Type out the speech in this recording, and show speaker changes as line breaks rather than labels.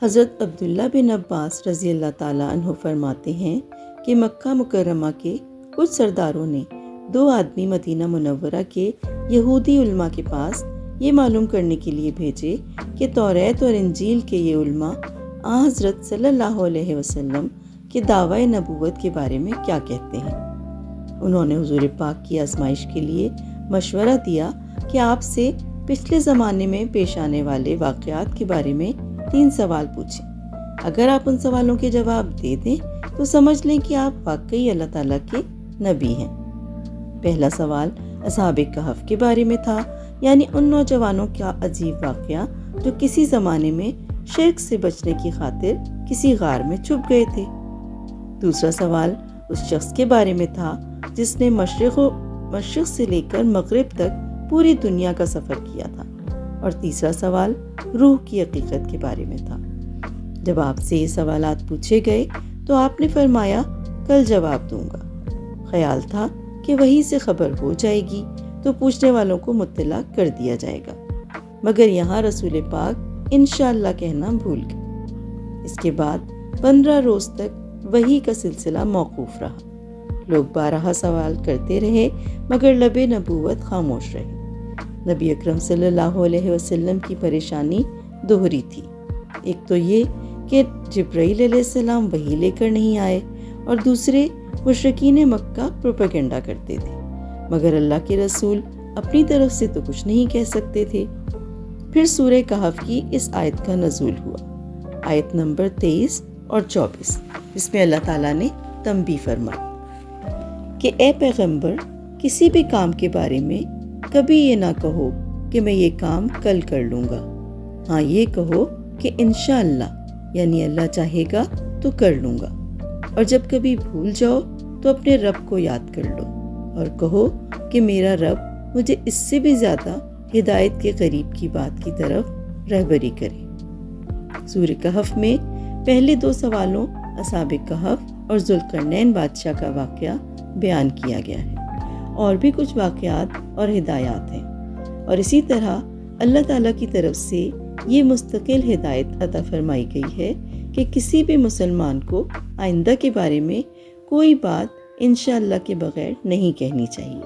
حضرت عبداللہ بن عباس رضی اللہ تعالیٰ عنہ فرماتے ہیں کہ مکہ مکرمہ کے کچھ سرداروں نے 2 آدمی مدینہ منورہ کے یہودی علماء کے پاس یہ معلوم کرنے کے لیے بھیجے کہ توریت اور انجیل کے یہ علماء حضرت صلی اللہ علیہ وسلم کے دعوی نبوت کے بارے میں کیا کہتے ہیں۔ انہوں نے حضور پاک کی آزمائش کے لیے مشورہ دیا کہ آپ سے پچھلے زمانے میں پیش آنے والے واقعات کے بارے میں 3 سوال پوچھیں۔ اگر آپ ان سوالوں کے جواب دے دیں تو سمجھ لیں کہ آپ واقعی اللہ تعالیٰ کے نبی ہیں۔ پہلا سوال اصحاب کہف کے بارے میں تھا، یعنی ان نوجوانوں کا عجیب واقعہ جو کسی زمانے میں شرک سے بچنے کی خاطر کسی غار میں چھپ گئے تھے۔ دوسرا سوال اس شخص کے بارے میں تھا جس نے مشرق سے لے کر مغرب تک پوری دنیا کا سفر کیا تھا۔ اور تیسرا سوال روح کی حقیقت کے بارے میں تھا۔ جب آپ سے یہ سوالات پوچھے گئے تو آپ نے فرمایا کل جواب دوں گا۔ خیال تھا کہ وہی سے خبر ہو جائے گی تو پوچھنے والوں کو مطلع کر دیا جائے گا، مگر یہاں رسول پاک انشاءاللہ کہنا بھول گئے۔ اس کے بعد 15 روز تک وحی کا سلسلہ موقوف رہا۔ لوگ 12 سوال کرتے رہے مگر لب نبوت خاموش رہے۔ نبی اکرم صلی اللہ علیہ وسلم کی پریشانی دوہری تھی۔ ایک تو یہ کہ جبرائیل علیہ السلام وحی لے کر نہیں آئے، اور دوسرے مشرکین مکہ پروپیگنڈا کرتے تھے، مگر اللہ کے رسول اپنی طرف سے تو کچھ نہیں کہہ سکتے تھے۔ پھر سورہ کہف کی اس آیت کا نزول ہوا، آیت نمبر 23 اور 24، جس میں اللہ تعالیٰ نے تنبیہ فرمائی کہ اے پیغمبر، کسی بھی کام کے بارے میں کبھی یہ نہ کہو کہ میں یہ کام کل کر لوں گا، ہاں یہ کہو کہ انشاءاللہ، یعنی اللہ چاہے گا تو کر لوں گا۔ اور جب کبھی بھول جاؤ تو اپنے رب کو یاد کر لو اور کہو کہ میرا رب مجھے اس سے بھی زیادہ ہدایت کے قریب کی بات کی طرف رہبری کرے۔ سورہ کہف میں پہلے 2 سوالوں اصحاب کہف اور ذوالقرنین بادشاہ کا واقعہ بیان کیا گیا ہے، اور بھی کچھ واقعات اور ہدایات ہیں، اور اسی طرح اللہ تعالیٰ کی طرف سے یہ مستقل ہدایت عطا فرمائی گئی ہے کہ کسی بھی مسلمان کو آئندہ کے بارے میں کوئی بات انشاءاللہ کے بغیر نہیں کہنی چاہیے۔